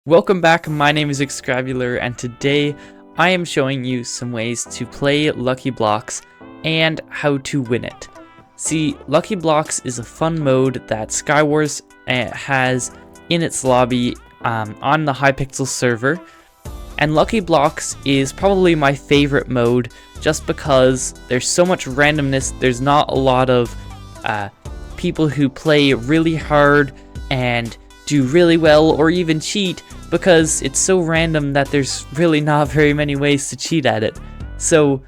Welcome back, my name is Skywars, and today I am showing you some ways to play Lucky Blocks and how to win it. See, Lucky Blocks is a fun mode that Skywars has in its lobby on the hypixel server, and Lucky Blocks is probably my favorite mode just because there's so much randomness. There's not a lot of people who play really hard and do really well or even cheat, because it's so random that there's really not very many ways to cheat at it. So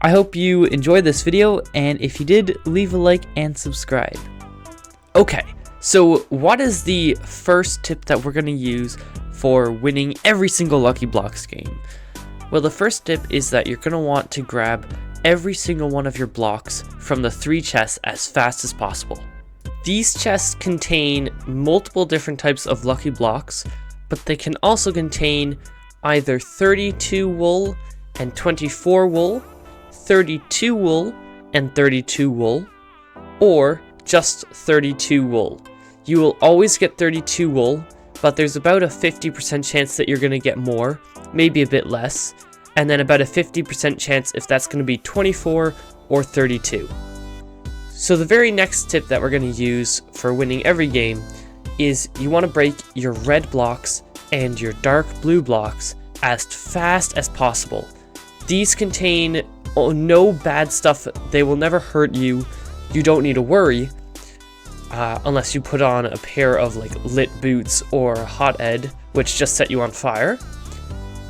I hope you enjoyed this video, and if you did, leave a like and subscribe. Okay, so what is the first tip that we're going to use for winning every single Lucky Blocks game? Well, the first tip is that you're going to want to grab every single one of your blocks from the 3 chests as fast as possible. These chests contain multiple different types of Lucky Blocks, but they can also contain either 32 wool and 24 wool, 32 wool and 32 wool, or just 32 wool. You will always get 32 wool, but there's about a 50% chance that you're going to get more, maybe a bit less, and then about a 50% chance if that's going to be 24 or 32. So the very next tip that we're going to use for winning every game is you want to break your red blocks and your dark blue blocks as fast as possible. These contain no bad stuff. They will never hurt you. You don't need to worry unless you put on a pair of like lit boots or hot ed, which just set you on fire.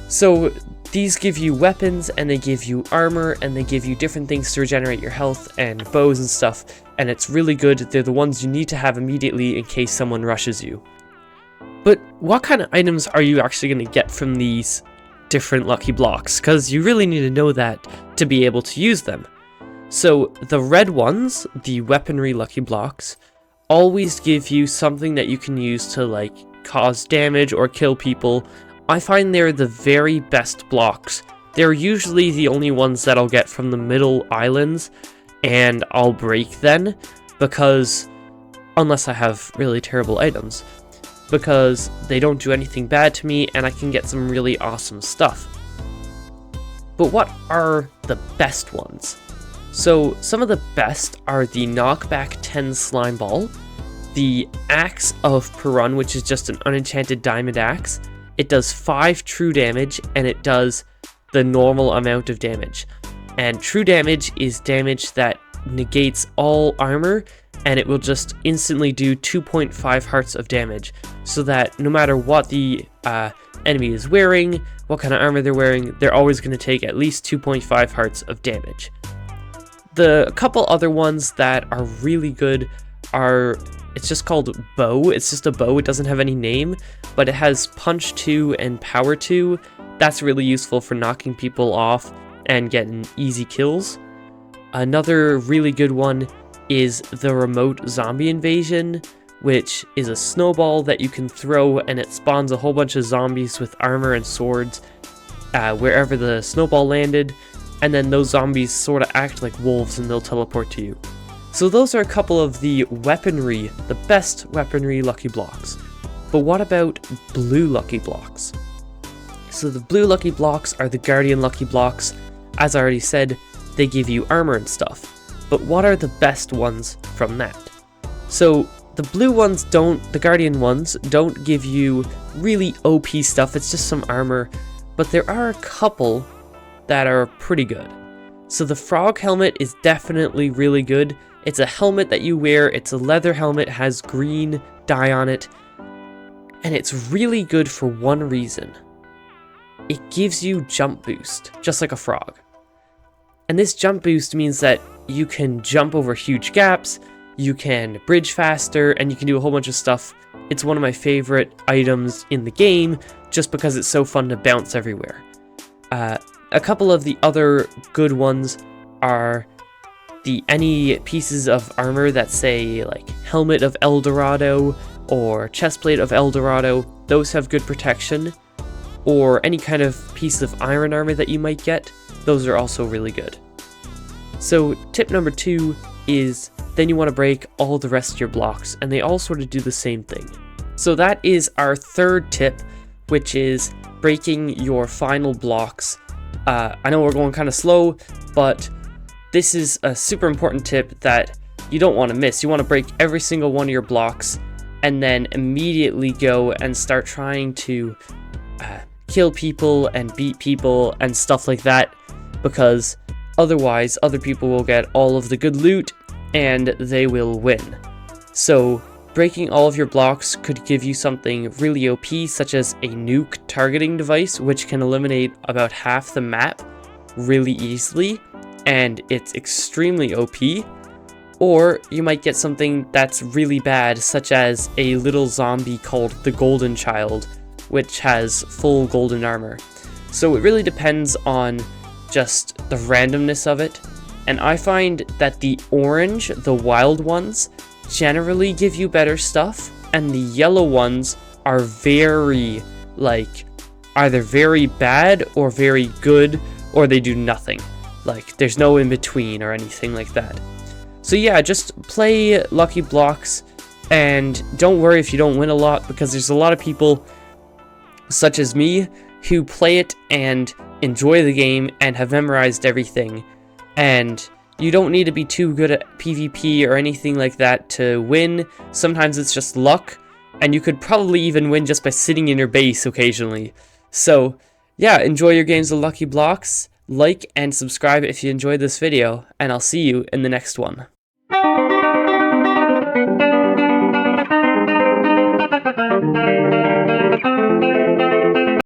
So these give you weapons, and they give you armor, and they give you different things to regenerate your health and bows and stuff, and it's really good. They're the ones you need to have immediately in case someone rushes you. But what kind of items are you actually going to get from these different Lucky Blocks? Because you really need to know that to be able to use them. So the red ones, the weaponry Lucky Blocks, always give you something that you can use to like cause damage or kill people. I find they're the very best blocks. They're usually the only ones that I'll get from the middle islands, and I'll break then, because unless I have really terrible items, because they don't do anything bad to me and I can get some really awesome stuff. But what are the best ones? So some of the best are the knockback 10 slime ball, the axe of Perun, which is just an unenchanted diamond axe. It does 5 true damage, and it does the normal amount of damage. And true damage is damage that negates all armor, and it will just instantly do 2.5 hearts of damage, so that no matter what the enemy is wearing, what kind of armor they're wearing, they're always going to take at least 2.5 hearts of damage. The couple other ones that are really good are, it's just called bow. It's just a bow. It doesn't have any name, but it has punch 2 and power 2. That's really useful for knocking people off and getting easy kills. Another really good one is the remote zombie invasion, which is a snowball that you can throw, and it spawns a whole bunch of zombies with armor and swords wherever the snowball landed, and then those zombies sort of act like wolves and they'll teleport to you. So those are a couple of the weaponry, the best weaponry Lucky Blocks. But what about blue Lucky Blocks? So the blue Lucky Blocks are the Guardian Lucky Blocks. As I already said, they give you armor and stuff. But what are the best ones from that? So the blue ones the Guardian ones don't give you really OP stuff. It's just some armor. But there are a couple that are pretty good. So the frog helmet is definitely really good. It's a helmet that you wear. It's a leather helmet, has green dye on it, and it's really good for one reason. It gives you jump boost, just like a frog. And this jump boost means that you can jump over huge gaps, you can bridge faster, and you can do a whole bunch of stuff. It's one of my favorite items in the game, just because it's so fun to bounce everywhere. A couple of the other good ones are any pieces of armor that say like Helmet of El Dorado or Chestplate of El Dorado. Those have good protection. Or any kind of piece of iron armor that you might get. Those are also really good. So tip number 2 is then you want to break all the rest of your blocks, and they all sort of do the same thing. So that is our third tip, which is breaking your final blocks. I know we're going kind of slow, but this is a super important tip that you don't want to miss. You want to break every single one of your blocks and then immediately go and start trying to kill people and beat people and stuff like that, because otherwise other people will get all of the good loot and they will win. So breaking all of your blocks could give you something really OP, such as a nuke targeting device, which can eliminate about half the map really easily, and it's extremely OP. Or you might get something that's really bad, such as a little zombie called the Golden Child, which has full golden armor. So it really depends on just the randomness of it, and I find that the orange, the wild ones, generally give you better stuff, and the yellow ones are very, like, either very bad or very good, or they do nothing. Like, there's no in between or anything like that. So yeah, just play Lucky Blocks, and don't worry if you don't win a lot, because there's a lot of people, such as me, who play it and enjoy the game and have memorized everything, and you don't need to be too good at PvP or anything like that to win. Sometimes it's just luck, and you could probably even win just by sitting in your base occasionally. So yeah, enjoy your games of Lucky Blocks, like and subscribe if you enjoyed this video, and I'll see you in the next one.